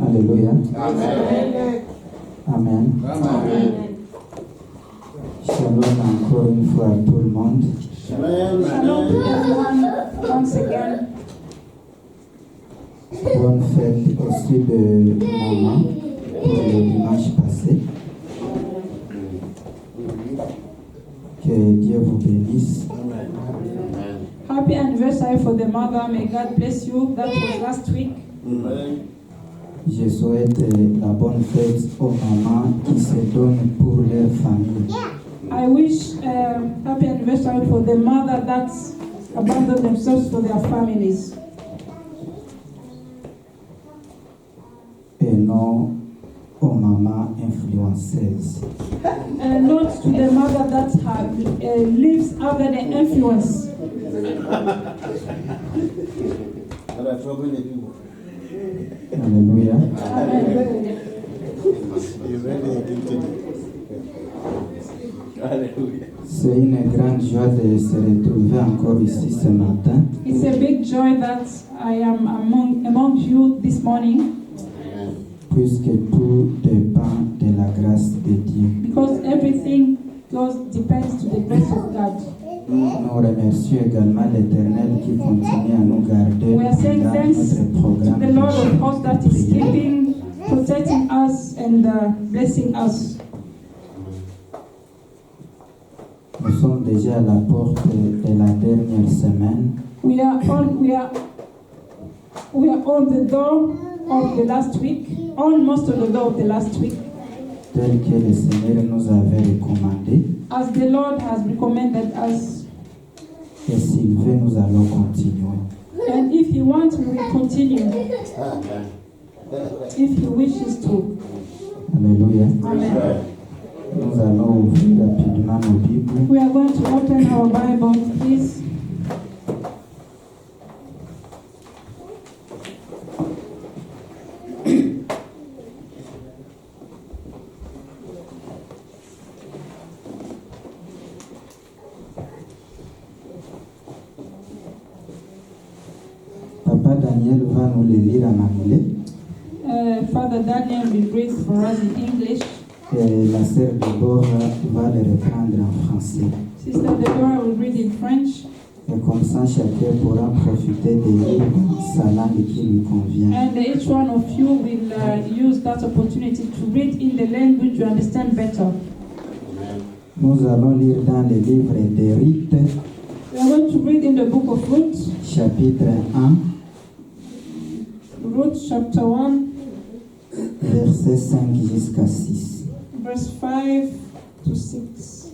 Alléluia. Amen. Amen. Amen. Shalom encore une fois à tout le monde. Shalom everyone once again. Bonne fête aussi de maman pour le dimanche passé. Que Dieu vous bénisse. Happy anniversary for the mother. May God bless you. That was last week. Je souhaite la bonne fête aux mamans qui se donnent pour leur famille. I wish happy anniversary for the mother that abandoned themselves for their families. Et non aux mamans influenceuses. Not to the mother that lives under the influence. Alléluia. C'est une grande joie de se retrouver encore ici ce matin. It's a big joy that I am among you this morning. Puisque tout dépend de la grâce de Dieu. Because everything depends to the grace of God. Nous remercions également l'Éternel qui continue à nous garder We are saying dans thanks notre to programme the Lord of de hosts that is prière. keeping, protecting us and blessing us. Nous sommes déjà à la porte de la dernière semaine. We are on the door of the last week, almost on the door of the last week, Tel que le Seigneur nous avait recommandé. as the Lord has recommended us. Et s'il veut, nous allons continuer. And if He wants, we will continue. If He wishes to. Alléluia. Amen. Nous allons ouvrir rapidement nos Bibles. We are going to open our Bible, please. Papa Daniel va nous le lire en anglais. Father Daniel will read for us in English. Et la sœur Deborah va le reprendre en français. Sister Deborah will read in French. Et comme ça, chacun pourra profiter de lire sa langue qui lui convient. And each one of you will use that opportunity to read in the language you understand better. Nous allons lire dans le livre des Rites, We are going to read in the book of Ruth, chapitre 1, Ruth chapter 1, versets 5 jusqu'à 6. verse 5 to 6.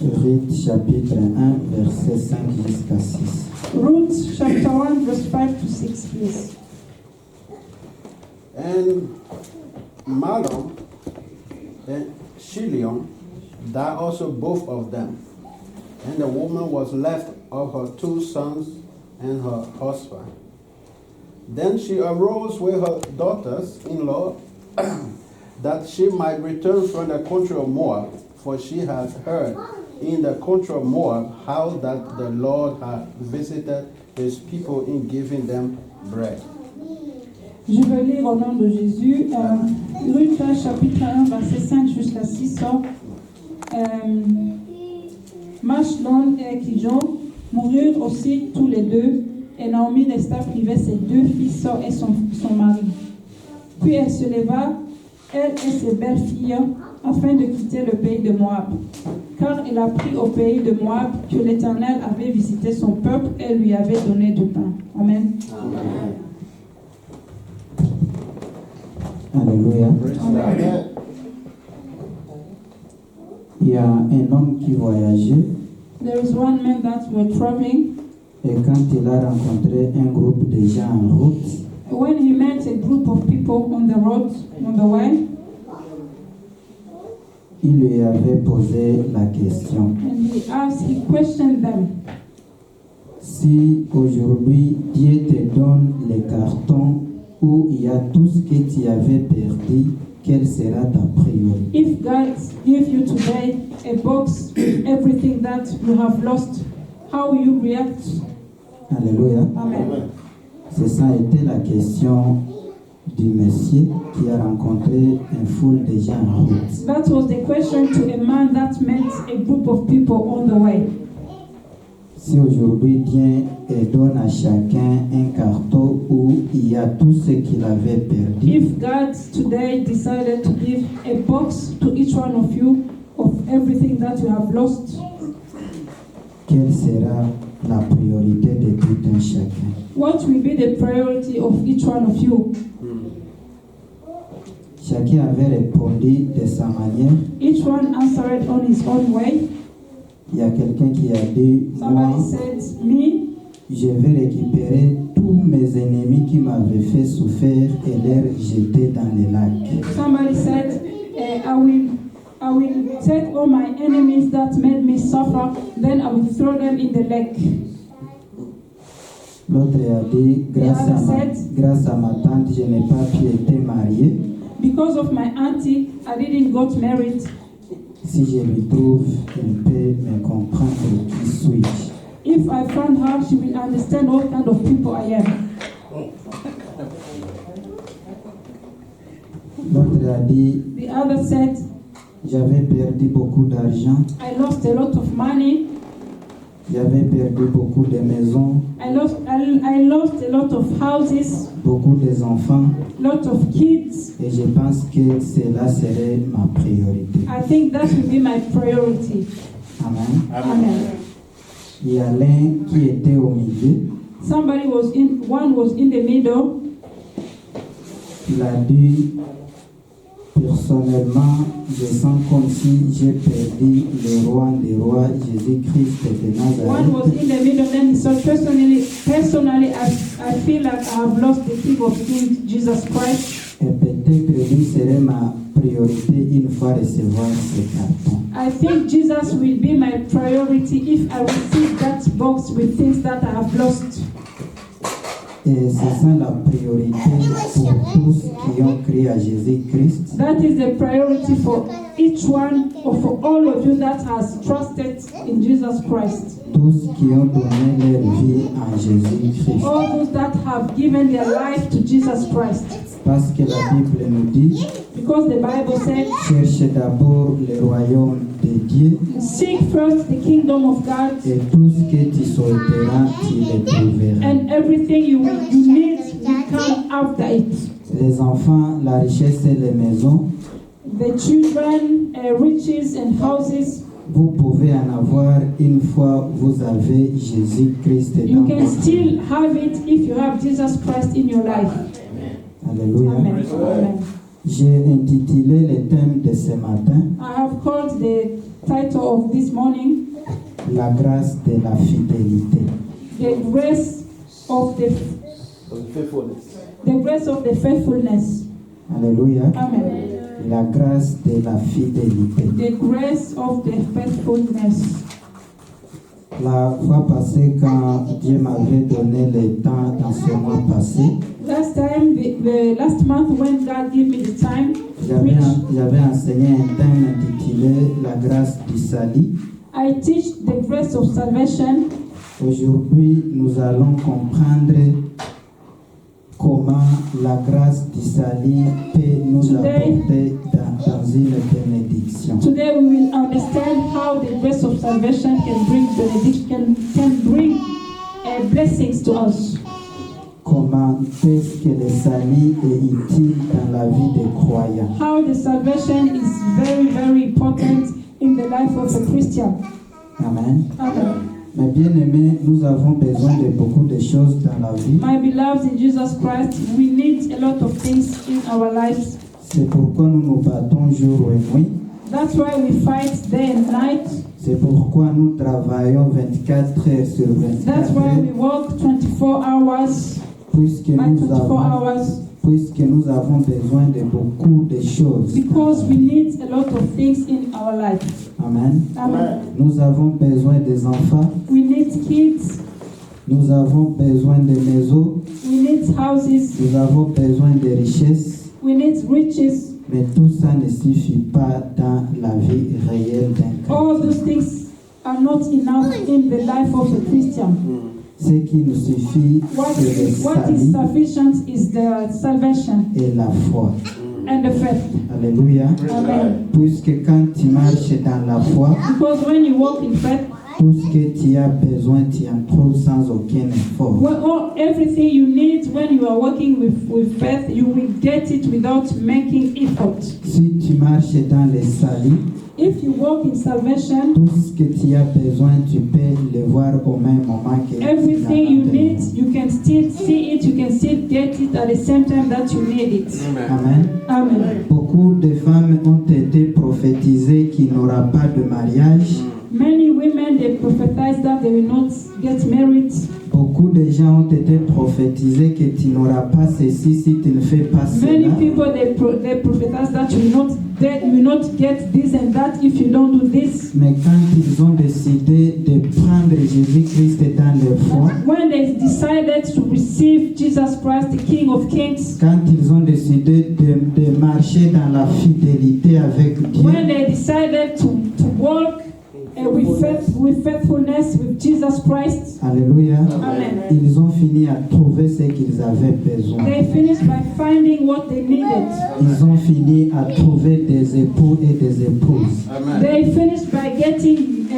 Rites, chapitre 1, versets 5 jusqu'à 6. Ruth chapter 1, verse 5 to 6, please. And Mahlon and Chilion died also both of them. And the woman was left of her 2 sons and her husband. Then she arose with her daughters-in-law that she might return from the country of Moab, for she had heard in the country of Moab how that the Lord had visited his people in giving them bread. Je veux lire au nom de Jésus, Ruth chapitre 1, verset 5 jusqu'à 6. Machlon et Kijon moururent aussi tous les deux, et Naomi resta privée ses 2 fils et son mari. Puis elle se leva, elle et ses belles filles, afin de quitter le pays de Moab. Car elle apprit au pays de Moab que l'Éternel avait visité son peuple et lui avait donné du pain. Amen. Alléluia. Amen. Il y a un homme qui voyageait There is one man that were traveling. et quand il a rencontré un groupe de gens en route, When he met a group of people on the road, on the way, il lui avait posé la question. and he questioned them. Si aujourd'hui Dieu te donne les cartons où il y a tout ce que tu avais perdu, quelle sera ta priorité? If God gives you today a box with everything that you have lost, how will you react? Alléluia. Amen. C'est ça a été la question du monsieur qui a rencontré une foule de gens en route. That was the question to a man that met a group of people on the way. Si aujourd'hui Dieu donne à chacun un carton où il y a tout ce qu'il avait perdu, If God today decided to give a box to each one of you of everything that you have lost, quelle sera la priorité de tout un chacun? what will be the priority of each one of you? Chacun avait répondu de sa manière. Each one answered on his own way. Il y a quelqu'un qui a dit, moi, Somebody said, me, je vais récupérer tous mes ennemis qui m'avaient fait souffrir et les jeter dans les lacs. somebody said, I will take all my enemies that made me suffer, then I will throw them in the lake. L'autre a dit, grâce à ma tante, je n'ai pas pu être marié. Because of my auntie, I didn't got married. Si je lui trouve, elle peut me comprendre qui suis-je. If I find her, she will understand what kind of people I am. L'autre a dit, The other said, j'avais perdu beaucoup d'argent, I lost a lot of money. j'avais perdu beaucoup de maisons, I lost a lot of houses, beaucoup d'enfants, lot of kids. et je pense que cela serait ma priorité. I think that will be my priority. Amen. Amen. Il y a l'un qui était au milieu, One was in the middle. il a dit, personnellement, je sens comme si j'ai perdu le roi des rois, Jésus-Christ de One was Nazareth. in the middle. Then he said, personally, I feel like I have lost the King of Kings, Jesus Christ. Et peut-être lui serait ma priorité une fois recevoir ce carton. I think Jesus will be my priority if I receive that box with things that I have lost. Et c'est ça la priorité pour tous qui ont crié à Jésus-Christ. That is the priority for each one or for all of you that has trusted in Jesus Christ. Tous qui ont donné leur vie à Jésus-Christ. All those that have given their life to Jesus Christ. Parce que la Bible nous dit, Because the Bible said, cherchez d'abord le royaume de Dieu seek first the kingdom of God, et tout ce que tu souhaiteras, tu le trouveras. and everything you need will come after it. Les enfants, la richesse et les maisons, The children, riches and houses, vous pouvez en avoir une fois vous avez Jésus-Christ you dans can votre vie. still have it if you have Jesus Christ in your life. Alléluia. Amen. Amen. J'ai intitulé le thème de ce matin, I have called the title of this morning, la grâce de la fidélité. the grace of the faithfulness. Alléluia. Amen. La grâce de la fidélité. The grace of the faithfulness. La fois passée, quand Dieu m'avait donné le temps dans ce mois passé, Last time, the last month when God gave me the time to preach, j'avais enseigné un thème intitulé la grâce du salut. I teach the grace of salvation. Aujourd'hui, nous allons comprendre comment la grâce du salut peut nous apporter dans une bénédiction. Today we will understand how the grace of salvation can bring benediction, can bring blessings to us. Comment est-ce que le salut est utile dans la vie des croyants? How the salvation is very, very important in the life of a Christian. Amen. Amen. Mes bien-aimés, nous avons besoin de beaucoup de choses dans la vie. My beloved in Jesus Christ, we need a lot of things in our lives. C'est pourquoi nous nous battons jour et nuit. That's why we fight day and night. C'est pourquoi nous travaillons 24 heures sur 24 That's why we heures. work 24 hours, Puisque by nous 24 avons hours, puisque nous avons besoin de beaucoup de choses. because we need a lot of things in our life. Amen. Amen. Nous avons besoin des enfants, We need kids, nous avons besoin de maisons, we need houses, nous avons besoin de richesses, we need riches. mais tout ça ne suffit pas dans la vie réelle d'un All chrétien. those things are not enough in the life of a Christian. Ce qui nous suffit, c'est le What is salut sufficient is the salvation et la foi. and the faith. Alléluia. Amen. Puisque quand tu marches dans la foi, Because when you walk in faith, tout ce que tu as besoin, tu en trouves sans aucun effort. everything you need when you are walking with faith, you will get it without making effort. Si tu marches dans le salut, If you walk in salvation, tout ce que tu as besoin, tu peux le voir au même moment que tu l'as everything you need, besoin. you can still see it, you can still get it at the same time that you need it. Amen. Amen. Beaucoup de femmes ont été prophétisées qu'il n'y aura pas de mariage. Many women, they prophesied that they will not get married. Beaucoup de gens ont été prophétisés que tu n'auras pas ceci si tu ne fais pas Many cela. people, they prophesied that you will not get this and that if you don't do this. Mais quand ils ont décidé de prendre Jésus-Christ dans leur foi, When they decided to receive Jesus Christ, the King of Kings, quand ils ont décidé de marcher dans la fidélité avec Dieu, when they decided to walk with faithfulness with Jesus Christ, alléluia, Amen. ils ont fini à trouver ce qu'ils avaient besoin. They finished by finding what they needed. Ils ont fini à trouver des époux et des épouses. They finished by getting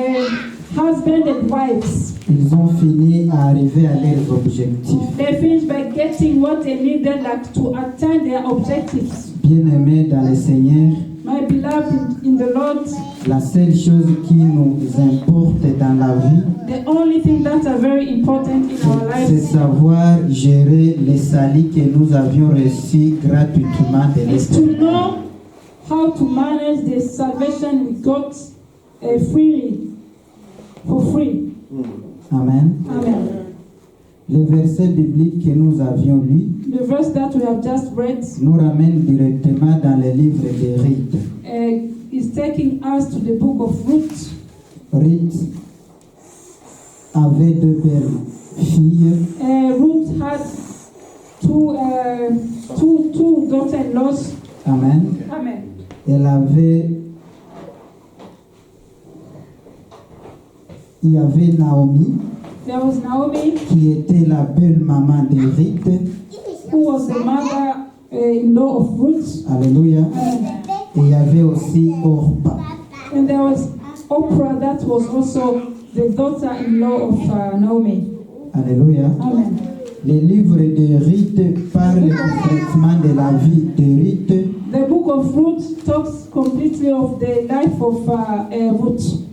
husband and wives. Ils ont fini à arriver à leurs objectifs. They finished by getting what they needed, like to attain their objectives. Bien-aimés dans le Seigneur, My beloved in the Lord, la seule chose qui nous importe dans la vie, the only thing that are very important in our c'est lives savoir gérer les salis que nous avions reçus gratuitement de is to l'Éternel. know how to manage the salvation we got freely, for free. Amen. Amen. Le verset biblique que nous avions lu The verse that we have just read nous ramène directement dans le livre de Ruth. is taking us to the book of Ruth. Ruth avait deux belles filles. Ruth had two daughter-in-laws. Amen. Amen. Il y avait Naomi, There was Naomi, qui était la belle maman de Ruth. who was the mother-in-law of Ruth. Alléluia. Et il y avait aussi Orpa. And there was Oprah, that was also the daughter-in-law of Naomi. Alléluia. Amen. Le livre de Ruth parle complètement de la vie de Ruth. The book of Ruth talks completely of the life of Ruth.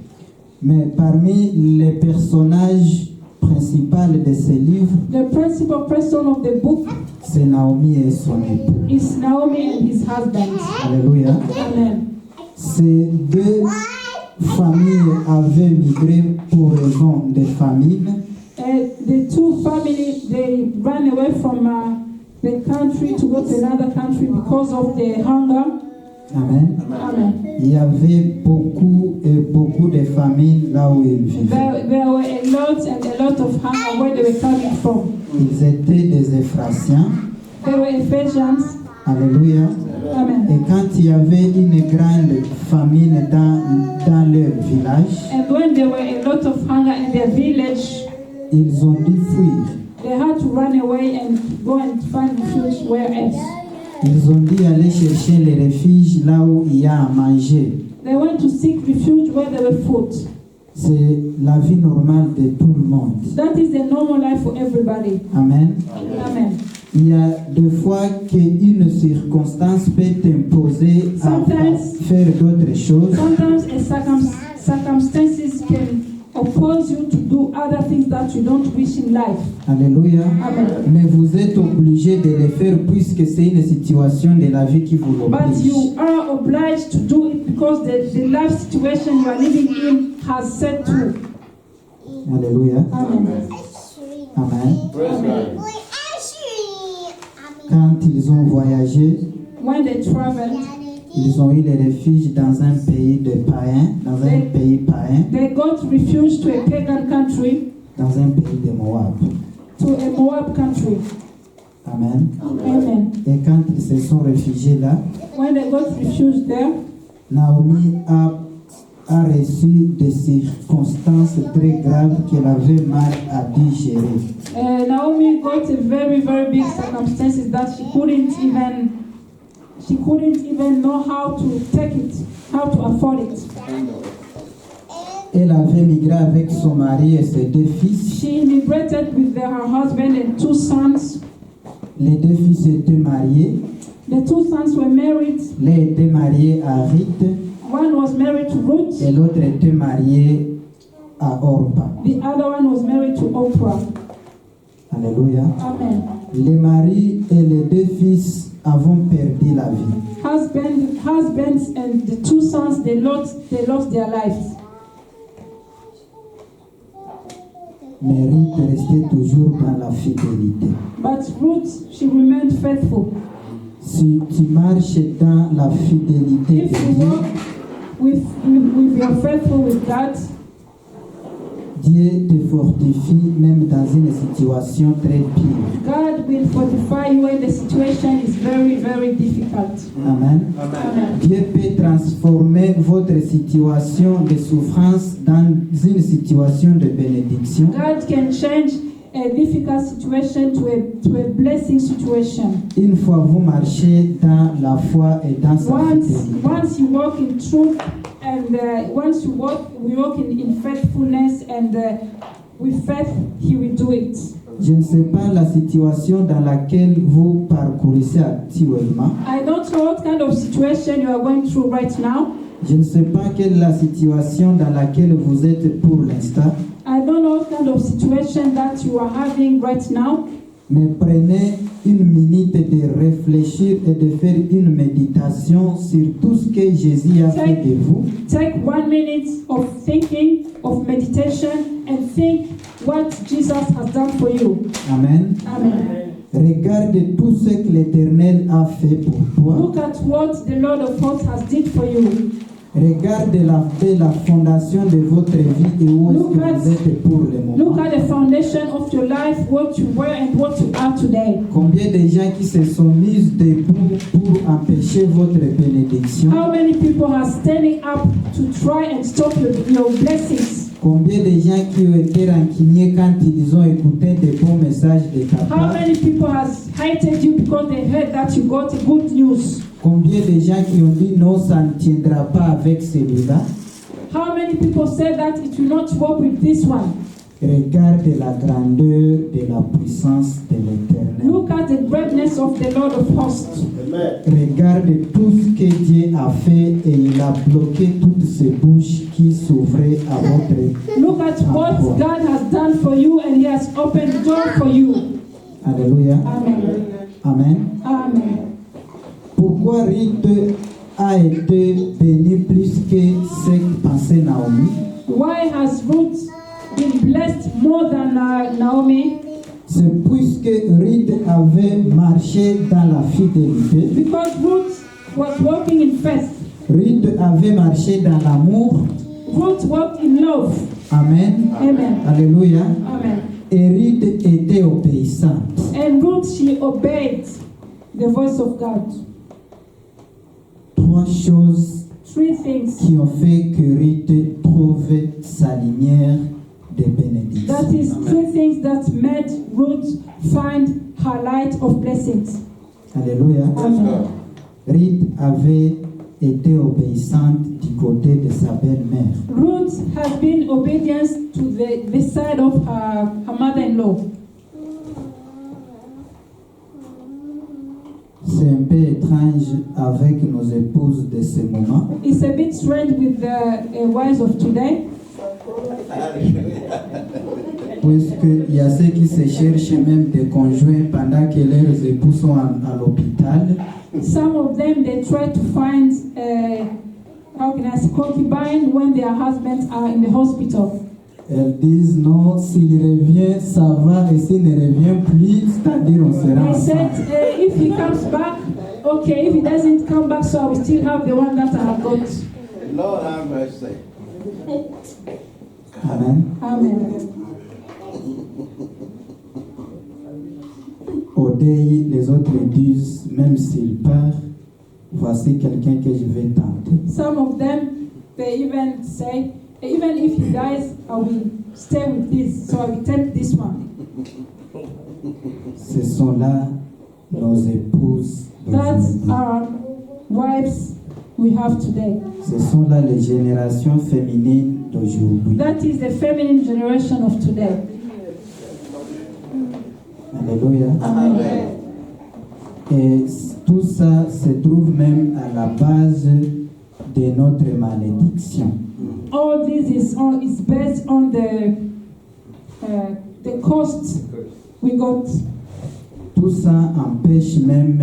Mais parmi les personnages principaux de ce livre, The principal person of the book c'est Naomi et son époux. is Naomi and his husband. Alléluia. Amen. Ces deux familles avaient migré pour raison de famine. The two families, they ran away from the country to go to another country because of the hunger. Amen. Amen. Il y avait beaucoup de familles là où ils vivaient. There were a lot of hunger where they were coming from. Ils étaient des Ephraciens. They were Ephesians. Alléluia. Amen. Et quand il y avait une grande famine dans leur village, And when there were a lot of hunger in their village, ils ont dû fuir. they had to run away and go and find refuge where else. Ils ont dû aller chercher les refuges là où il y a à manger. They went to seek refuge where there were food. C'est la vie normale de tout le monde. That is the normal life for everybody. Amen. Amen. Il y a des fois qu'une circonstance peut t'imposer à Sometimes- faire d'autres choses. Sometimes circumstances can oppose you to do other things that you don't wish in life. Alléluia. Amen. Mais vous êtes obligé de le faire puisque c'est une situation de la vie qui vous But l'oblige. you are obliged to do it because the life situation you are living in has set to. Alléluia. Amen. Amen. Amen. Quand ils ont voyagé, When they traveled, ils ont eu le refuge dans un pays de païens, dans un pays païen, they got refuge to a pagan country, dans un pays de Moab. to a Moab country. Amen. Amen. Et quand ils se sont réfugiés là, When they got refuge there, Naomi a a reçu des circonstances très graves qu'elle avait mal à digérer. Naomi got a very, very big circumstances that she couldn't even know how to take it, how to afford it. Elle avait migré avec son mari et ses 2 fils. She immigrated with her husband and 2 sons. Les 2 fils étaient mariés. The 2 sons were married. L'un était marié à Ruth One was married to Ruth. et l'autre était marié à Orpa. The other one was married to Oprah. Alléluia. Amen. Les maris et les 2 fils avons perdu la vie. Husbands and the 2 sons, they lost their lives. Mais Ruth restait toujours dans la fidélité. But Ruth, she remained faithful. Si tu marches dans la fidélité If de you Dieu, walk with you're faithful with God, Dieu te fortifie même dans une situation très pire. God will fortify you when the situation is very, very difficult. Amen. Amen. Dieu peut transformer votre situation de souffrance dans une situation de bénédiction. God can change a difficult situation to a blessing situation. Une fois vous marchez dans la foi et dans sa fidélité. Once you walk in truth and once we walk in faithfulness and with faith, He will do it. Je ne sais pas la situation dans laquelle vous parcourez actuellement. I don't know what kind of situation you are going through right now. Je ne sais pas quelle est la situation dans laquelle vous êtes pour l'instant. I don't know what kind of situation that you are having right now. Mais prenez une minute de réfléchir et de faire une méditation sur tout ce que Jésus a fait de vous. Take 1 minute of thinking, of meditation, and think what Jesus has done for you. Amen. Amen. Regarde tout ce que l'Éternel a fait pour toi. Look at what the Lord of hosts has did for you. Regarde la fondation de votre vie et où est-ce que vous êtes pour le moment. Look at the foundation of your life, what you were and what you are today. Combien de gens qui se sont mis debout pour empêcher votre bénédiction? How many people are standing up to try and stop your blessings? Combien de gens qui ont été rancuniers quand ils ont écouté des bons messages de ta How part? many people has hated you because they heard that you got good news? Combien de gens qui ont dit non, ça ne tiendra pas avec celui-là? How many people said that it will not work with this one? Regarde la grandeur de la puissance de l'Éternel. Look at the greatness of the Lord of hosts. Regarde tout ce que Dieu a fait et il a bloqué toutes ces bouches qui s'ouvraient à votre Look at what emploi. God has done for you and He has opened the door for you. Alléluia. Amen. Amen. Amen. Pourquoi Ruth a été bénie plus que ce que pensait Naomi? Why has Ruth been blessed more than Naomi? C'est puisque Ruth avait marché dans la fidélité. Because Ruth was walking in faith. Ruth avait marché dans l'amour. Ruth walked in love. Amen. Amen. Alléluia. Amen. Et Ruth était obéissante. And Ruth, she obeyed the voice of God. 3 choses 3 things. qui ont fait que Ruth trouve sa lumière de bénédiction. That is 3 things that made Ruth find her light of blessings. Alléluia. Amen. Ruth avait été obéissante du côté de sa belle-mère. Ruth has been obedient to the side of her mother-in-law. C'est un peu étrange avec nos épouses de ce moment. It's a bit strange with the wives of today. Puisqu'il y a ceux qui se cherchent même des conjoints pendant que leurs époux sont à l'hôpital. Some of them, they try to find, how can I say, concubine when their husbands are in the hospital. Elles disent non, s'il revient, ça va, et s'il ne revient plus, c'est-à-dire on sera They said, ensemble. if he comes back, okay. If he doesn't come back, so I will still have the one that I have got. Lord have mercy. Amen. Amen. Au deuil, les autres disent, même s'il part, voici quelqu'un que je vais tenter. Some of them, they even say, even if he dies, I will stay with this, so I will take this one. Ce sont là nos épouses That's d'aujourd'hui. our wives we have today. Ce sont là les générations féminines d'aujourd'hui. That is the feminine generation of today. Alléluia. Amen. Et tout ça se trouve même à la base de notre malédiction. All this is based on the cost we got. Tout ça empêche même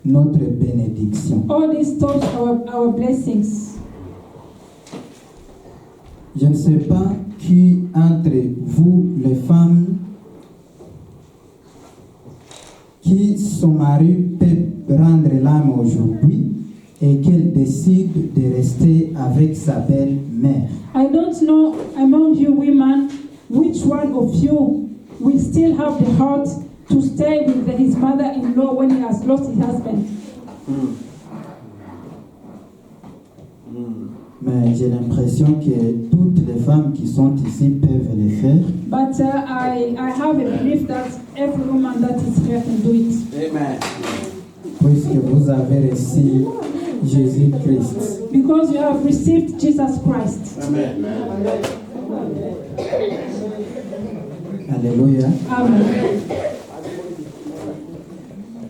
notre bénédiction. All this stops our blessings. Je ne sais pas qui entre vous, les femmes, qui son mari peut rendre l'âme aujourd'hui et qu'elle décide de rester avec sa belle-mère. I don't know among you women which one of you will still have the heart to stay with his mother-in-law when he has lost his husband. Mais j'ai l'impression que toutes les femmes qui sont ici peuvent le faire. But I have a belief that every woman that is here can do it. Amen. Puisque vous avez reçu Jésus-Christ. Because you have received Jesus Christ. Amen. Alléluia. Amen.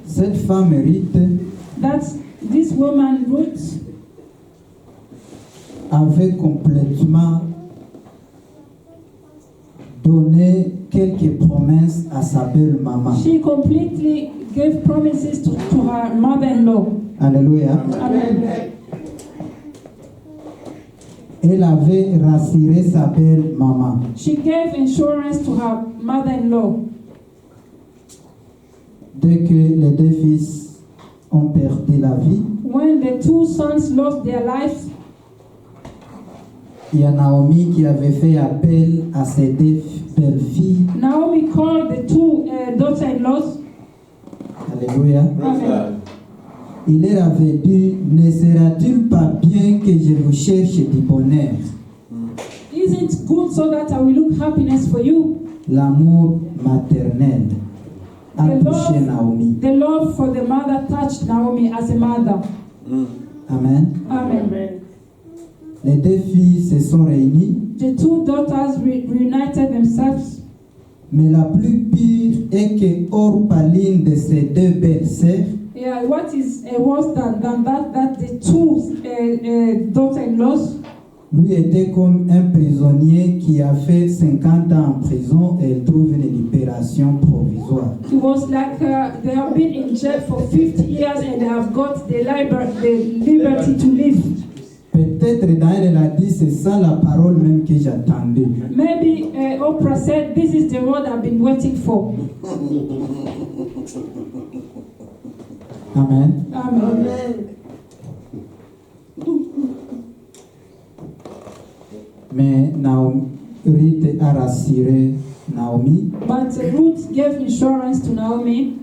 Cette femme mérite That this woman, Ruth, avait complètement donné quelques promesses à sa belle-maman. she completely gave promises to her mother-in-law. Alléluia. Amen. Elle avait rassuré sa belle-maman. She gave insurance to her mother-in-law. Dès que les deux fils ont perdu la vie, When the two sons lost their lives, il y a Naomi qui avait fait appel à ses deux belles-filles. Naomi called the two daughter-in-laws. Alléluia. Amen. Il leur avait dit, ne sera-t-il pas bien que je vous cherche du bonheur? Isn't it good so that I will look happiness for you? L'amour maternel a The touché Naomi. The love for the mother touched Naomi as a mother. Amen. Amen. Les deux filles se sont réunies, The two daughters reunited themselves. mais la plus pire est que Orpaline de ses deux belles-sœurs Yeah, what is worse than that the two daughter-in-laws, lui était comme un prisonnier qui a fait 50 ans en prison et il trouve une libération provisoire. it was like they have been in jail for 50 years and they have got the liberty to live. Peut-être d'ailleurs elle a dit c'est ça la parole même que j'attendais. Maybe Oprah said, this is the word I've been waiting for. Amen. Amen. Mais Naomi, Ruth a rassuré Naomi. But Ruth gave insurance to Naomi.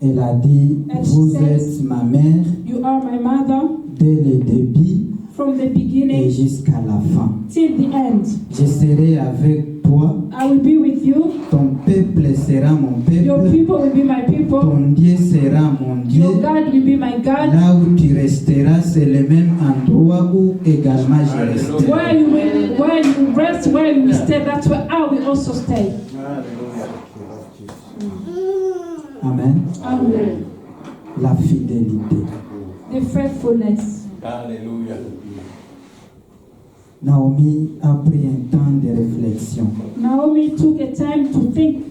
Elle a dit, And she vous says, êtes ma mère You are my mother dès le début from the et beginning jusqu'à la fin. till the end. Je serai avec toi, I will be with you. ton peuple sera mon Your peuple, people will be my people. ton Dieu sera mon Dieu. Your God will be my God. Là où tu resteras, c'est le même endroit où également je resterai. Where you rest, where you will stay, that's where I will also stay. Amen. Amen. La fidélité. The faithfulness. Hallelujah. Naomi a pris un temps de réflexion. Naomi took a time to think,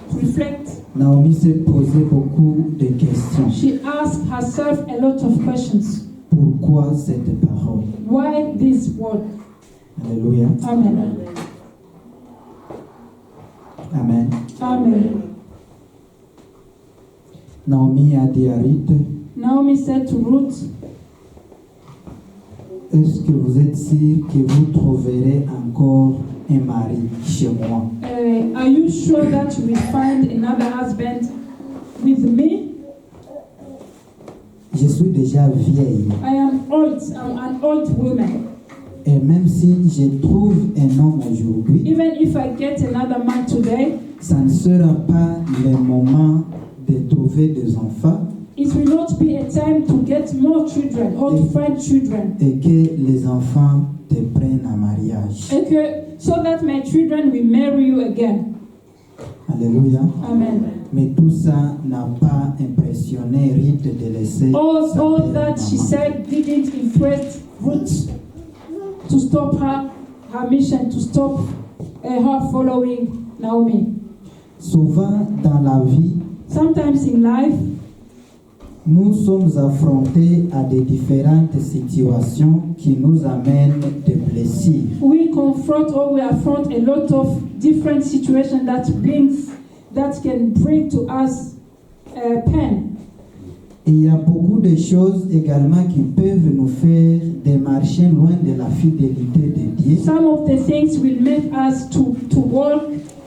to reflect. Naomi s'est posé beaucoup de questions. She asked herself a lot of questions. Pourquoi cette parole? Why this word? Alléluia. Amen. Amen. Amen. Naomi a dit à Ruth, Naomi said to Ruth, est-ce que vous êtes sûr que vous trouverez encore un mari chez moi? are you sure that you will find another husband with me? Je suis déjà vieille. I am old. I'm an old woman. Et même si je trouve un homme aujourd'hui, even if I get another man today, ça ne sera pas le moment de trouver des enfants it will not be a time to get more children or to find children. et que les enfants te prennent en mariage. And so that my children will marry you again. Alléluia. Amen. Mais tout ça n'a pas impressionné Ruth de laisser sa All belle that she maman. said didn't impress Ruth to stop her mission, to stop her following Naomi. Souvent dans la vie, Sometimes in life, nous sommes affrontés à des différentes situations qui nous amènent des blessures. we confront or we affront a lot of different situations that can bring to us pain. Et il y a beaucoup de choses également qui peuvent nous faire démarcher loin de la fidélité de Dieu. Some of the things will make us to walk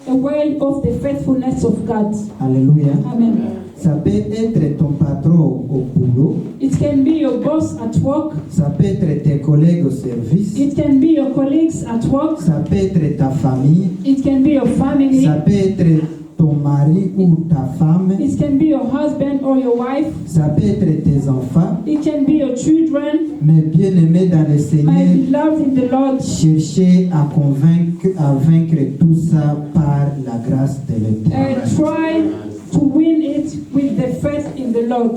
away of the faithfulness of God. Alléluia. Amen. Ça peut être ton patron au boulot, It can be your boss at work. ça peut être tes collègues au service, It can be your colleagues at work. ça peut être ta famille, It can be your family. ça peut être ton mari ou ta femme, It can be your husband or your wife. ça peut être tes enfants. It can be your children. Mais bien aimé dans le My Seigneur, beloved in the Lord, cherchez à vaincre tout ça par la grâce de l'Éternel. try to win it with the faith in the Lord.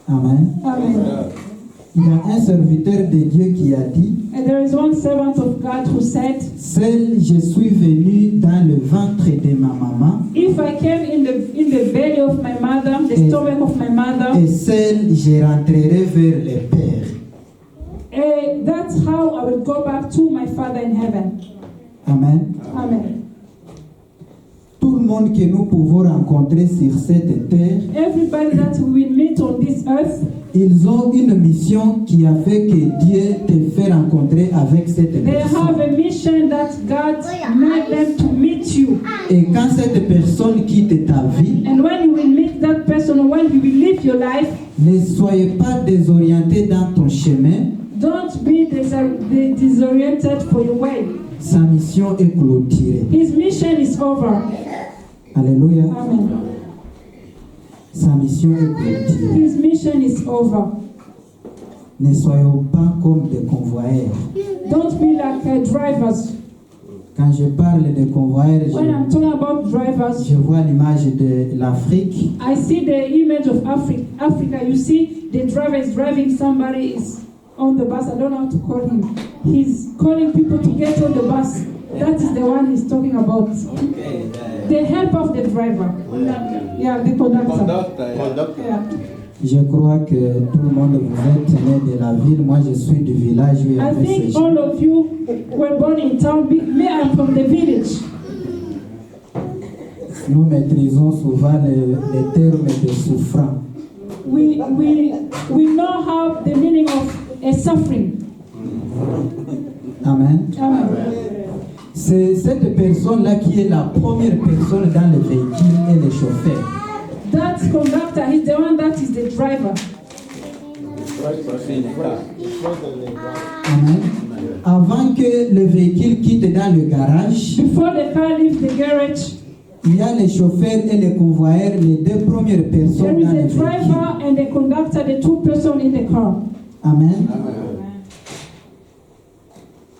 Amen. Amen. Il y a un serviteur de Dieu qui a dit, And there is one servant of God who said, seul je suis venu dans le ventre de ma maman if I came in the belly of my mother, the stomach of my mother, et seul je rentrerai vers le Père. that's how I will go back to my Father in heaven. Amen. Amen. Tout le monde que nous pouvons rencontrer sur cette terre, Everybody that we will meet on this earth, ils ont une mission qui a fait que Dieu te fait rencontrer avec cette they have personne. a mission that God made them to meet you. Et quand cette personne quitte ta vie, And when you will meet that person, or when you will live your life, ne soyez pas désorientés dans ton chemin. don't be disoriented for your way. Sa mission est clôturée. His mission is over. Alléluia. Amen. Sa mission est clôturée. His mission is over. Ne soyons pas comme des convoyeurs. Don't be like drivers. Quand je parle de convoyeurs, When I'm talking about drivers, je vois l'image de l'Afrique. I see the image of Africa. You see, the driver is driving, somebody is on the bus. I don't know how to call him. He's calling people to get on the bus. That is the one he's talking about. The help of the driver. Yeah, the conductor. Yeah. Je crois que tout le monde vous êtes né de la ville. Moi, je suis du village où il y I avait ces think gens. all of you were born in town. Me, I'm from the village. Nous maîtrisons souvent les termes de souffrant. We know how the meaning of a suffering. Amen. Amen. C'est cette personne-là qui est la première personne dans le véhicule et le chauffeur. That conductor is the one that is the driver. Amen. Avant que le véhicule quitte dans le garage, Before the car leaves the garage, il y a le chauffeur et le convoyeur, les deux premières there personnes is dans le a véhicule. driver and the conductor, the two persons in the car. Amen.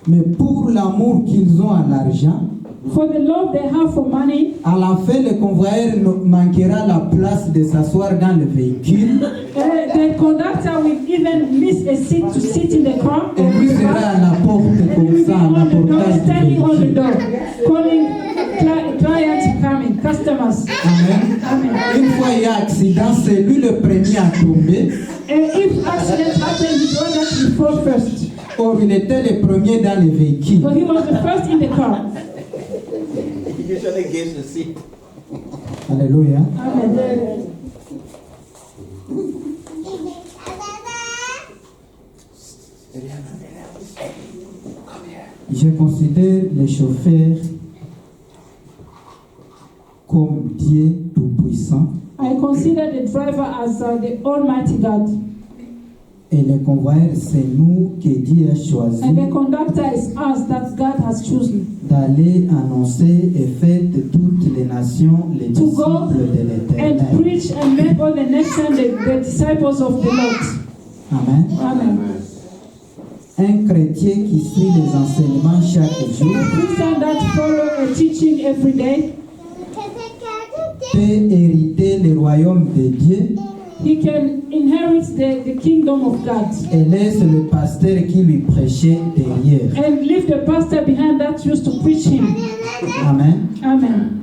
Mais pour l'amour qu'ils ont à l'argent, For the love they have for money, à la fin, le convoyeur manquera la place de s'asseoir dans le véhicule the conductor will even miss a seat to sit in the car. et lui sera à la porte And he comme will be ça, à la on the door, portage du standing on the véhicule. door, calling clients coming, customers. Amen. Amen. Une fois il y a accident, c'est lui le premier à tomber. And if accident happens, he's the one that will fall first. Or, il était le premier dans le véhicule. So he was the first in the car. Usually gives the seat. Alléluia. Amen. Je considère les chauffeurs comme Dieu Tout-Puissant. I consider the driver as the Almighty God. Et le convoyeur, c'est nous que Dieu a choisi And the conductor is us that God has chosen d'aller annoncer et faire de toutes les nations les to go disciples de and l'Éternel. preach and make all the nations the disciples of the Lord. Amen. Amen. Un chrétien qui suit les enseignements chaque jour A Christian that follow a teaching every day, peut hériter le royaume de Dieu he can inherit the kingdom of God et laisse le pasteur qui lui prêchait derrière. and leave the pastor behind that used to preach him. Amen. Amen.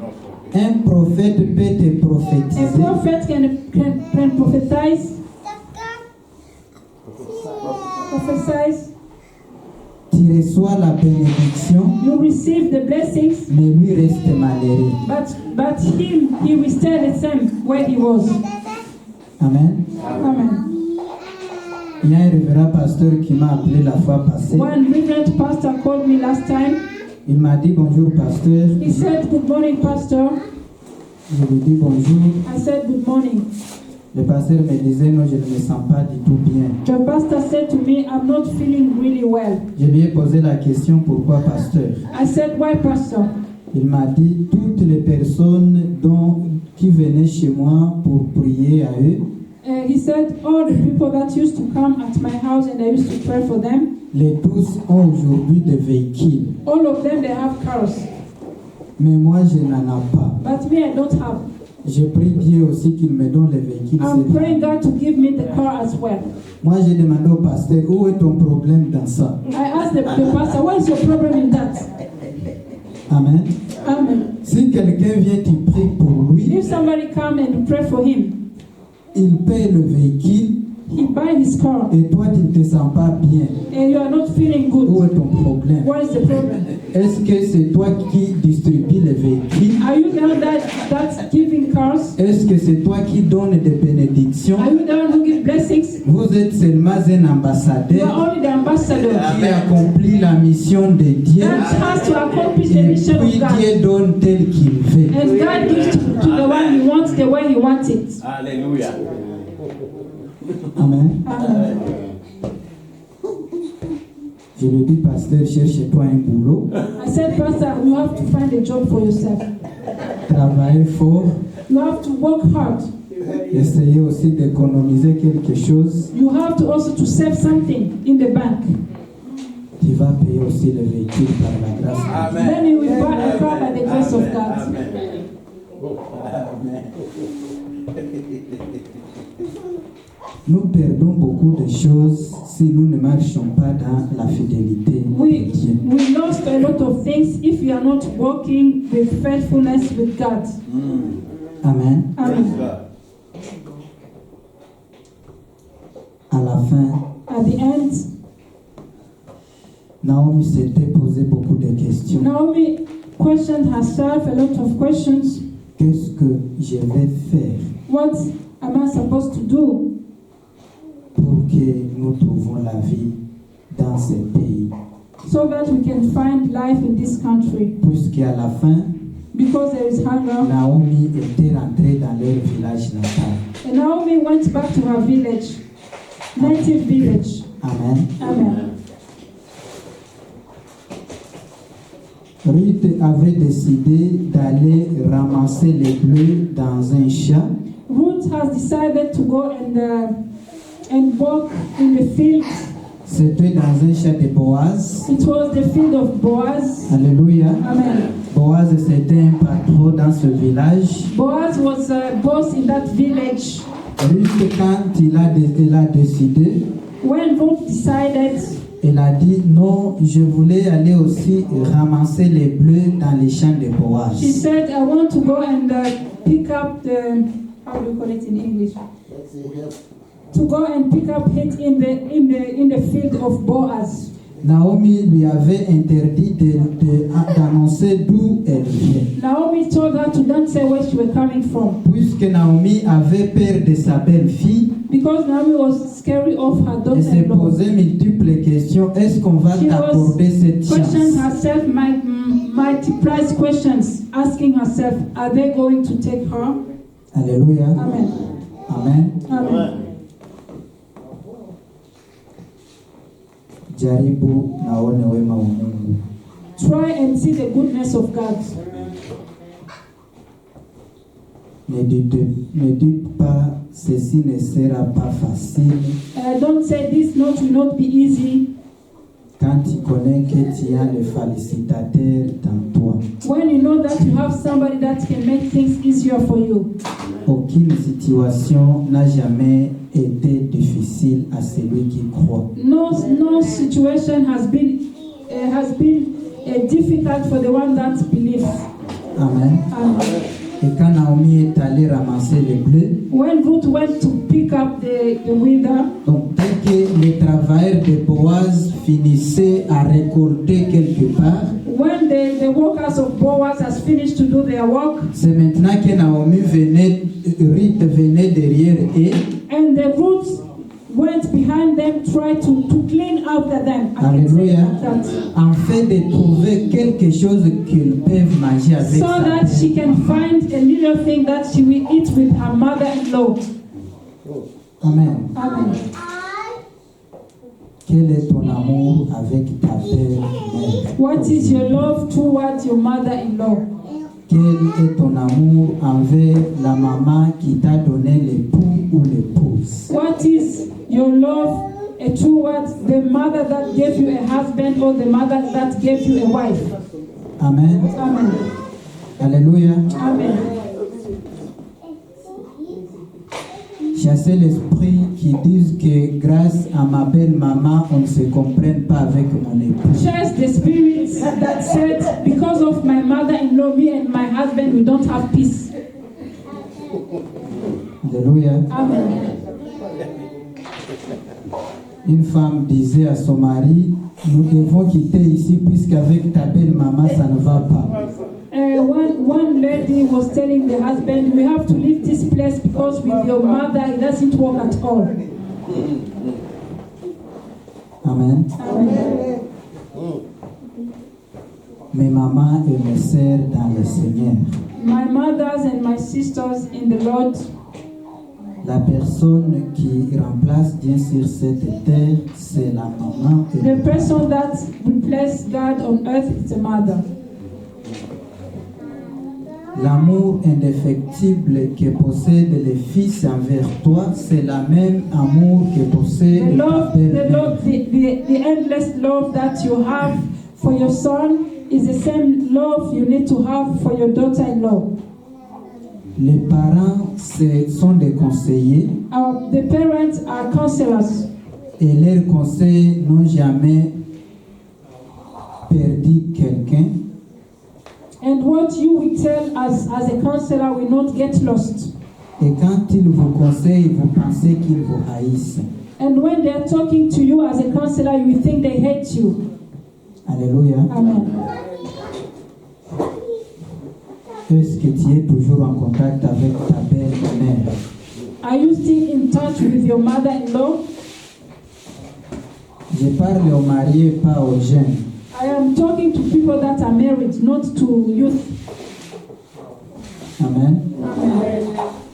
Un prophète peut te A prophétiser prophet can prophesize, tu reçois la bénédiction, you receive the blessings, mais lui reste malheureux. but he will stay the same where he was. Amen. Amen. Il y a un révérend pasteur qui m'a appelé la fois passée. One reverend pastor called me last time. Il m'a dit bonjour pasteur. He said, "Good morning, pastor." Je lui dis bonjour. I said, "Good morning." Le pasteur me disait non, je ne me sens pas du tout bien. The pastor said to me, "I'm not feeling really well." Je lui ai posé la question pourquoi pasteur. I said, "Why, pastor?" Il m'a dit toutes les personnes qui venaient chez moi pour prier à eux, He said, "All the people that used to come at my house and I used to pray for them, les tous ont aujourd'hui des véhicules. all of them, they have cars. Mais moi, je n'en ai pas. But me, I don't have. Je prie Dieu aussi qu'il me donne les véhicules. I'm C'est- praying God to give me the car as well." Moi, j'ai demandé au pasteur, où est ton problème dans ça? I asked the pastor, "What is your problem in that?" Amen. Amen. Si quelqu'un vient, tu pries pour lui, If somebody come and you pray for him, il paie le véhicule he buy his car, et toi, tu ne te sens pas bien. and you are not feeling Où good. est ton problème? What is the problem? Est-ce que c'est toi qui distribues les véhicules? Are you the one that's giving cars? Est-ce que c'est toi qui donnes des bénédictions? Are you the one who gives blessings? Vous êtes seulement un You ambassadeur are only the ambassador qui accomplit la mission de Dieu. that has to accomplish the Et mission of puis God. Dieu donne tel qu'il veut. And God gives to the one he wants the way he wants it. Hallelujah. Amen. Amen. Je lui dis, pasteur, cherche-toi un boulot, I said, Pastor, you have to find a job for yourself. travaille fort, You have to work hard. essayez aussi d'économiser quelque chose. You have to also to save something in the bank. Tu vas payer aussi le véhicule par la grâce de Dieu. Then you will buy a car by the grace of God. Nous perdons beaucoup de choses si nous ne marchons pas dans la fidélité We de Dieu. lost a lot of things if we are not working with faithfulness with God. Amen. Amen. À la fin, At the end, Naomi s'était posé beaucoup de questions. Naomi questioned herself a lot of questions. Qu'est-ce que je vais faire What am I supposed to do pour que nous trouvions la vie dans ce pays? so that we can find life in this country? Puisqu'à la fin, Because there is hunger. Naomi était rentrée dans leur village natal. And Naomi went back to her village, native village. Amen. Amen. Ruth avait décidé d'aller ramasser les blés dans un champ. Ruth has decided to go and walk in the field. C'était dans un champ de Boaz. It was the field of Boaz. Alléluia. Amen. Boaz, c'était un patron dans ce village. Boaz was a boss in that village. Ruth, quand il a décidé, When Ruth decided, elle a dit non, je voulais aller aussi ramasser les blés dans les champs de Boaz. she said, "I want to go and pick up the, how do you call it in English? To go and pick up it in the field of Boaz." Naomi lui avait interdit d'annoncer d'où elle vient. Naomi told her to don't say where she was coming from, Puisque Naomi avait peur de sa belle-fille, because Naomi was scary of her elle s'est daughter-in-law. posé multiples questions. Est-ce qu'on va She was t'accorder cette questioning chance? herself, multiple questions, asking herself, are they going to take her? Alléluia. Amen. Amen. Amen. jaribu naone wema wa Mungu. Try and see the goodness of God. Ne dites pas ceci ne sera pas facile Don't say this note will not be easy quand tu connais que tu as le félicitateur dans toi. when you know that you have somebody that can make things easier for you. Aucune situation n'a jamais été difficile à celui qui croit. No situation has been difficult for the one that believes. Amen. Amen. Et quand Naomi est allée ramasser les blés, When Ruth went to pick up the wither, donc dès que les travailleurs de Boaz finissaient à récolter quelque part, when the workers of Boaz has finished to do their work, c'est maintenant que Naomi Ruth venait derrière eux. and the Ruth went behind them, tried to clean after them. I can say Alléluia. that. En fait de trouver quelque chose qu'ils peuvent manger avec So sa that mère. she can find a little thing that she will eat with her mother-in-law. Amen. Amen. Quel est ton amour avec ta belle-mère? What is your love towards your mother-in-law? Quel est ton amour envers la maman qui t'a donné l'époux ou l'épouse? What is your love towards the mother that gave you a husband or the mother that gave you a wife? Amen. Amen. Alléluia. Amen. Chassez l'esprit qui disent que grâce à ma belle maman, on ne se comprenne pas avec mon époux. Chase the spirits that said, because of my mother-in-law, me and my husband, we don't have peace. Alléluia. Amen. Une femme disait à son mari, nous devons quitter ici puisqu'avec ta belle maman, ça ne va pas. One lady was telling the husband, we have to leave this place because with your mother, it doesn't work at all. Amen. Amen. Mes mamans et mes sœurs dans le Seigneur. My mothers and my sisters in the Lord, La personne qui remplace bien sûr cette terre, c'est la maman. the person that replaced God on earth is the mother. L'amour indéfectible que possèdent les fils envers toi, c'est le même amour que possède The ta love, belle-mère. the endless love that you have for your son is the same love you need to have for your daughter-in-law. Les parents sont des conseillers The parents are counselors, et leurs conseils n'ont jamais perdu quelqu'un. and what you will tell as a counselor will not get lost. Et quand ils vous conseillent, vous pensez qu'ils vous haïssent. And when they are talking to you as a counselor, you will think they hate you. Alléluia. Amen. Est-ce que tu es toujours en contact avec ta belle-mère? Are you still in touch with your mother-in-law? Je parle aux mariés, pas aux jeunes. I am talking to people that are married, not to youth. Amen. Amen.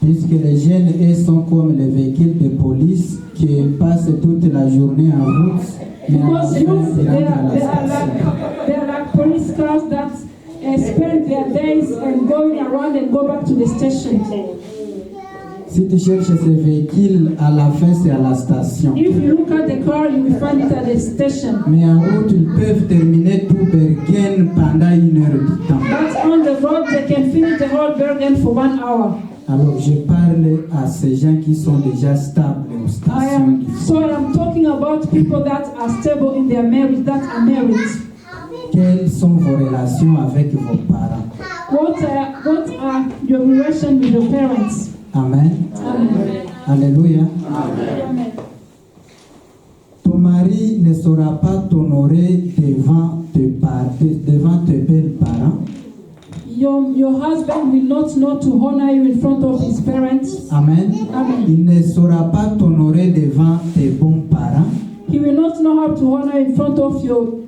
Puisque les jeunes, eux, sont comme les véhicules de police qui passent toute la journée en route. Mais à la Because fin, youth, ils they rentrent à la are station. like police cars that spend their days and going around and go back to the station. Si tu cherches ces véhicules, à la fin, c'est à la station. If you look at the car, you will find it at the station. Mais en route, ils peuvent terminer tout Bergen pendant 1 heure de temps. But on the road, they can finish the whole Bergen for 1 hour. Alors, je parle à ces gens qui sont déjà stables aux stations. I am talking about people that are stable in their marriage, that are married. Quelles sont vos relations avec vos parents? What are your relations with your parents? Amen. Amen. Alléluia. Amen. Ton mari ne saura pas t'honorer devant tes belles parents. Your husband will not know to honor you in front of his parents. Amen. Amen. Il ne saura pas t'honorer devant tes bons parents, He will not know how to honor in front of your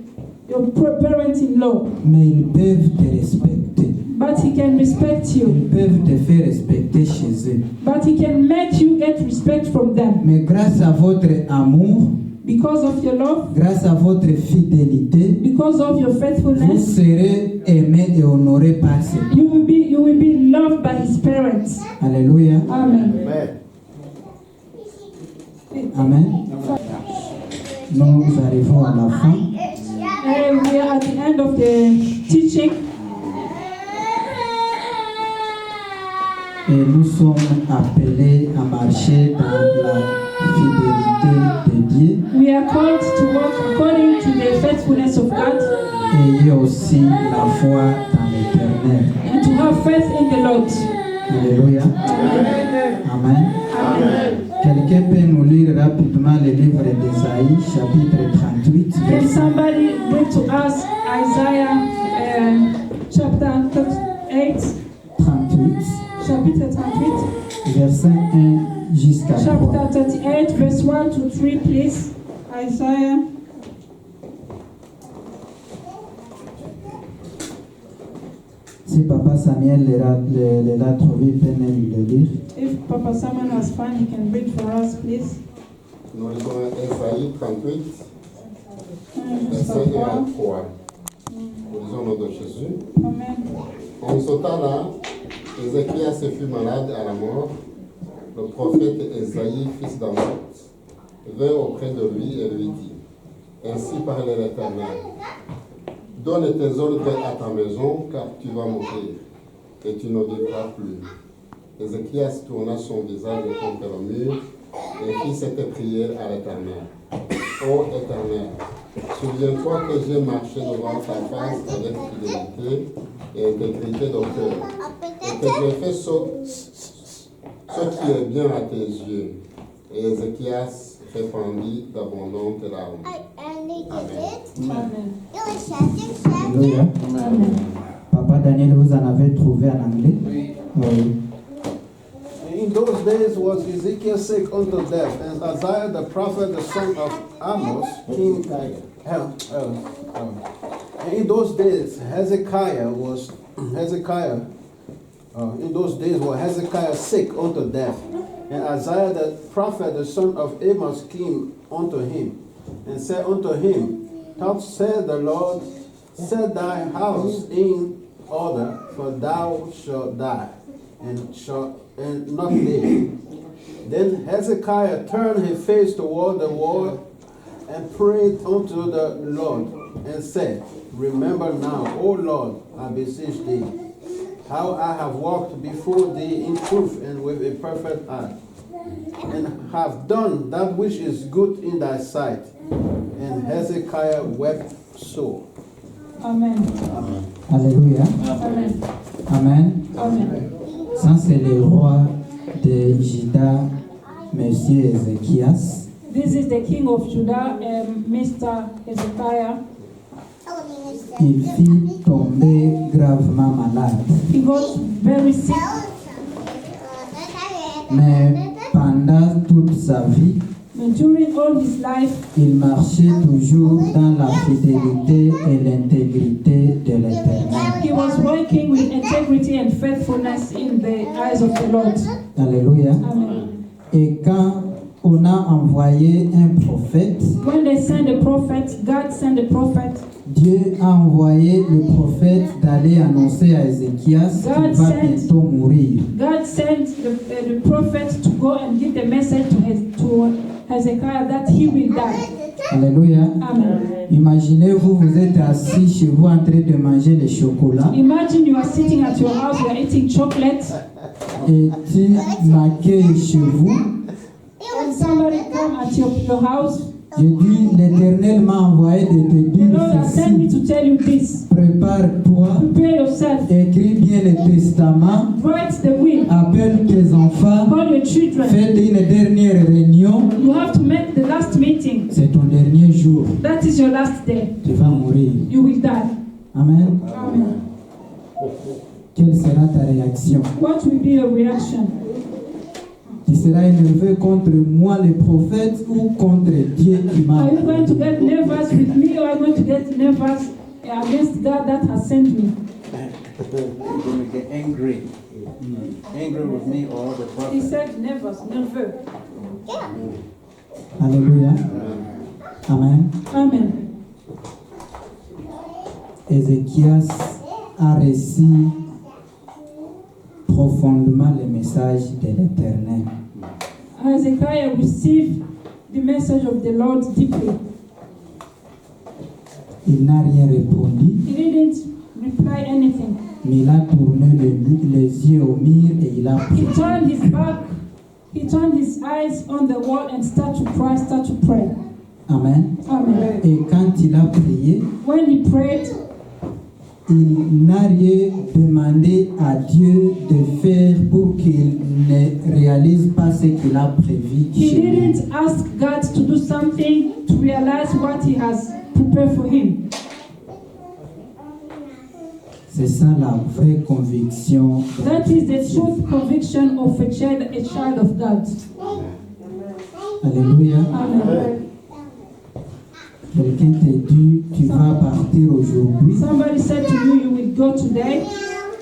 parents-in-law. mais ils peuvent te respecter. But he can respect you. Ils peuvent te faire respecter chez eux. But he can make you get respect from them. Mais grâce à votre amour, Because of your love, grâce à votre fidélité, because of your vous faithfulness, serez aimé et honoré par ses parents. you will be loved by his parents. Alléluia. Amen. Amen. Amen. Nous arrivons à la fin. We are at the end of the teaching, Et nous sommes appelés à marcher dans la fidélité de Dieu. we are called to walk according to the faithfulness of God Et il y a aussi la foi dans l'éternel. and to have faith in the Lord. Alléluia. Amen. Amen. Quelqu'un peut nous lire rapidement le livre d'Ésaïe, chapitre 38, Can verset somebody read to us Isaiah chapter 38, 38, chapitre 38, verset 1 jusqu'à 3. chapter 38, verse 1 to 3, please. Isaiah. Si Papa Samuel l'a trouvé, peut nous le lire. If Papa Simon has found, he can read for us, please. Nous lisons Ésaïe 38, Verset verset 1 à 3. 3. Nous lisons au nom de Jésus. Amen. En ce temps-là, Ézéchias fut malade à la mort. Le prophète Ésaïe, fils d'Amoz, vint auprès de lui et lui dit: Ainsi parlait l'Éternel. Donne tes ordres à ta maison, car tu vas mourir, et tu ne vivras plus. Ézéchias tourna son visage contre le mur et fit cette prière à l'Éternel. Ô Éternel, souviens-toi que j'ai marché devant ta face avec fidélité et intégrité de cœur, et que j'ai fait ce qui est bien à tes yeux. Et Ézéchias répandit d'abondantes larmes. Amen. Alléluia. Amen. Papa Daniel, vous en avez trouvé en anglais? Oui. Oui. In those days was Ezekiel sick unto death, and Isaiah the prophet, the son of Amos, king. In those days, Hezekiah was sick unto death, and Isaiah the prophet, the son of Amos, came unto him, and said unto him, Thus said the Lord, set thy house in order, for thou shalt die, and not live. Then Hezekiah turned his face toward the wall and prayed unto the Lord, and said, Remember now, O Lord, I beseech thee, how I have walked before thee in truth and with a perfect heart, and have done that which is good in thy sight. And Hezekiah wept sore. Amen. Alléluia. Amen. Amen. Amen. Ça, c'est le roi de Juda, Monsieur Ézéchias. This is the king of Judah, Mr. Hezekiah. Il fit tomber gravement malade. He got very sick, Mais pendant toute sa vie, but during all his life, il marchait toujours dans la fidélité et l'intégrité de l'Éternel. he was working with integrity and faithfulness in the eyes of the Lord. Alléluia. Amen. Et quand on a envoyé un prophète, When they send a prophet, God sent a prophet. Dieu a envoyé le prophète d'aller annoncer à Ézéchias qu'il va bientôt mourir. God sent the prophet to go and give the message to Hezekiah that he will die. Alléluia. Amen. Imaginez-vous, vous êtes assis chez vous en train de manger le chocolat Imagine you are sitting at your house, you are eating chocolate, et tu m'accueilles chez vous. and somebody come at your house. Je dis, l'Éternel m'a envoyé de te The dire Lord has sent me ceci. to tell you this. Prépare-toi, Prepare yourself. écris bien le testament, Write the will. appelle tes enfants, Call your children. fais une dernière réunion. You have to make the last meeting. C'est ton dernier jour. That is your last day. Tu vas mourir. You will die. Amen. Amen. Quelle sera ta réaction? What will be your reaction? Tu seras énervé contre moi, le prophète, ou contre Dieu qui m'a Are you going to envoyé? get nervous with me, or are you going to get nervous against God that has sent me? You're going to get angry. Angry with me or the He prophet. said nervous, nerveux. Alléluia. Amen. Amen. Ézéchias a reçu profondément le message de l'Éternel. Hezekiah received the message of the Lord deeply. Il n'a rien répondu, He didn't reply anything. mais il a tourné les yeux au mur et il a prié. He turned his back, he turned his eyes on the wall and started to pray. Amen. Amen. Et quand il a prié, When he prayed, il n'a rien demandé à Dieu de faire pour qu'il ne réalise pas ce qu'il a prévu he chez lui. didn't ask God to do something to realize what he has prepared for him. C'est ça la vraie conviction. That is the truth conviction of a child of God. Alléluia. Amen. Quelqu'un te dit, tu vas partir aujourd'hui. Somebody said to you, you will go today.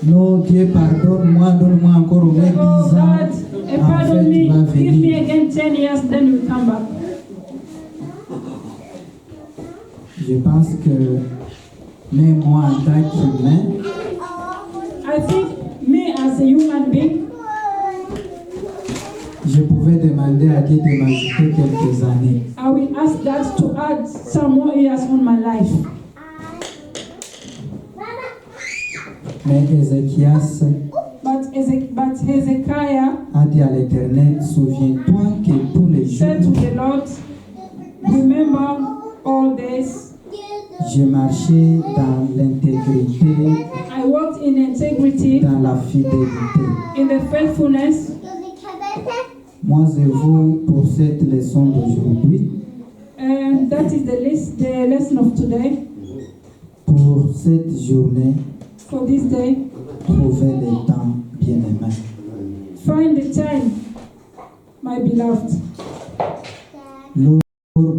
Non, Dieu, pardonne-moi, donne-moi encore au moins 10 Oh ans. God, En pardon fait, tu vas me, give me venir. again 10 years, then we'll come back. Je pense que même moi, en tant qu'humain, I think me as a human being, je pouvais demander à Dieu de m'ajouter quelques années. I will ask God to add some more years on my life. Mais Ézéchias But Hezekiah a dit à l'Éternel, souviens-toi que tous les said to jours, the Lord, remember all this. je marchais dans l'intégrité, I walked in integrity, dans la fidélité. in the faithfulness. Moi et vous, pour cette leçon d'aujourd'hui, And that is the lesson of today. pour cette journée, For this day, trouvez le temps bien-aimé. find the time, my beloved. Lors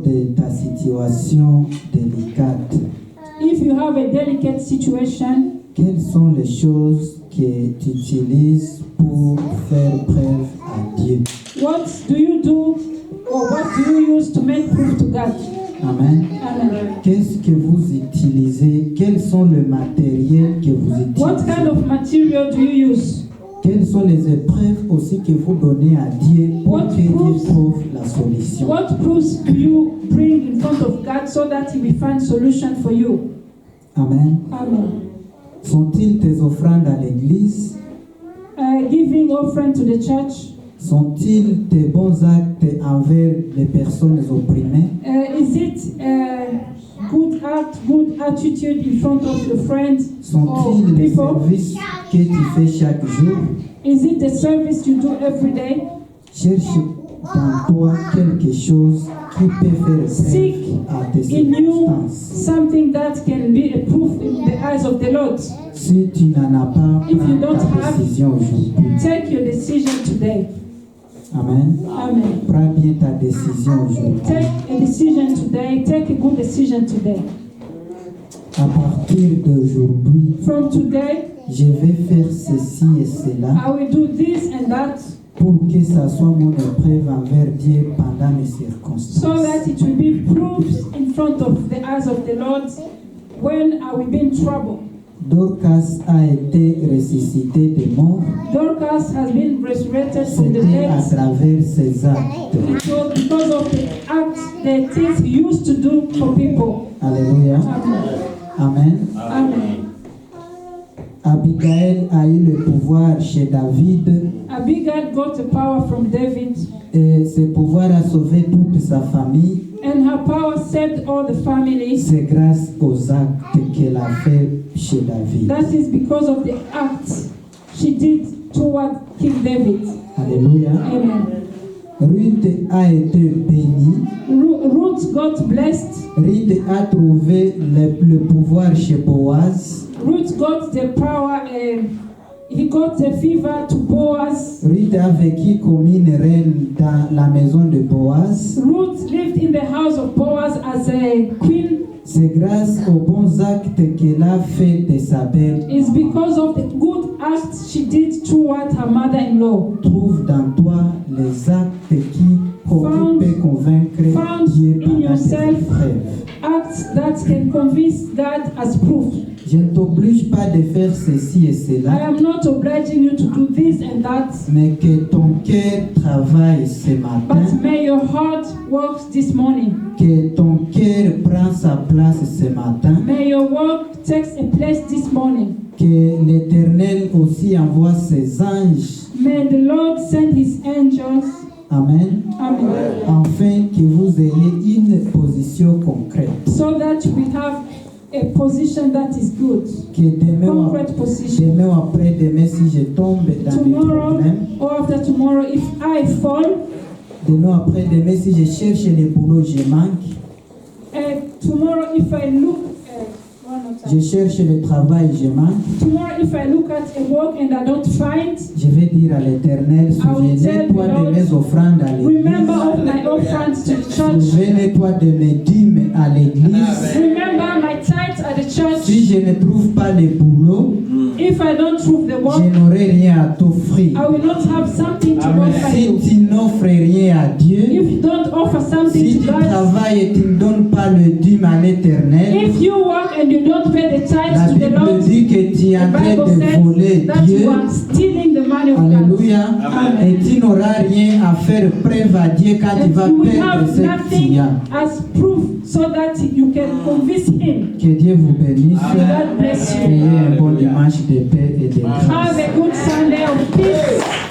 de ta situation délicate, If you have a delicate situation, quelles sont les choses que tu utilises pour faire preuve à Dieu? what do you do or what do you use to make proof to God? Amen. Amen. Qu'est-ce que vous utilisez? Quels sont les matériels que vous What kind utilisez? of material do you use? Quelles sont les épreuves aussi que vous donnez à Dieu pour What que Dieu proofs? trouve la solution? What proofs do you bring in front of God so that He will find solution for you? Amen. Amen. Sont-ils tes offrandes à l'église? Giving offering to the church. Sont-ils tes bons actes envers les personnes opprimées? Is it good act, good attitude in front of your friends or Sont-ils les people? services que tu fais chaque jour? Is it the service you do every day? Cherche dans toi quelque chose qui peut faire Seek preuve à tes in you circonstances. something that can be a proof in the eyes of the Lord. Si tu n'en as pas, If you prends don't ta have- décision aujourd'hui. Take your decision today. Amen. Amen. Prends bien ta décision aujourd'hui. Take a decision today. Take a good decision today. À partir d'aujourd'hui, From today, je vais faire ceci et cela I will do this and that pour que ça soit mon épreuve envers Dieu pendant mes so circonstances. that it will be proofs in front of the eyes of the Lord when I will be in trouble. Dorcas a été ressuscité des morts. Dorcas has been resurrected from the C'était à dead. travers ses actes. It was because of the acts, the things he used to do for people. Alléluia. Amen. Amen. Amen. Abigail a eu le pouvoir chez David Abigail got the power from David, et ce pouvoir a sauvé toute sa famille. and her power saved all the families. C'est grâce aux actes qu'elle a fait chez David. That is because of the acts she did toward King David. Alléluia. Amen. Ruth a été bénie. Ruth got blessed. Ruth a trouvé le pouvoir chez Boaz. Ruth got the power, he got the fever to Boaz. Ruth a vécu comme une reine dans la maison de Boaz. Ruth lived in the house of Boaz as a queen. C'est grâce aux bons actes qu'elle a fait de sa belle. It's because of the good acts she did toward her mother-in-law. Trouve dans toi les actes qui qui peut convaincre Dieu in pendant tes yourself épreuves. acts that can convince God as proof. Je ne t'oblige pas de faire ceci et I cela, am not obliging you to do this and that, mais que ton cœur travaille ce matin, but may your heart work this morning. que ton cœur prend sa place ce matin, May your work takes a place this morning. que l'Éternel aussi envoie ses anges, May the Lord send his angels. amen, Amen. afin que vous ayez une position concrète, So that we have a position that is good. que demain, Concrete position. demain ou après-demain, si je tombe dans mes Tomorrow problèmes, or after tomorrow, if I fall, demain ou après-demain, si je cherche le boulot, je manque, tomorrow if I look, one more je time. cherche le travail, je manque, Tomorrow if I look at a work and I don't find, je vais dire à l'Éternel, souviens-toi de mes offrandes à remember l'église, of my offerings to the church. souviens-toi de mes dîmes à l'église. Remember my tithes at the Si church. je ne trouve pas le boulot, If I don't prove the work, je n'aurai rien à t'offrir. I will not have something to offer Si you. tu n'offres rien à Dieu, If you don't offer something si to tu God, travailles et tu ne donnes pas le dîme à l'Éternel, if you work and you don't pay the la tithes to the Bible Lord, dit que tu es en the train Bible de voler says that Dieu. you are stealing the money of God. Alléluia. Amen. Et tu n'auras rien à faire preuve à Dieu quand tu vas And you will perdre have ce que nothing tu as. as proof so that you can convince him. Que Dieu vous bénisse. God bless you. Ayez un bon dimanche de paix et de grâce. Have a good Sunday of peace.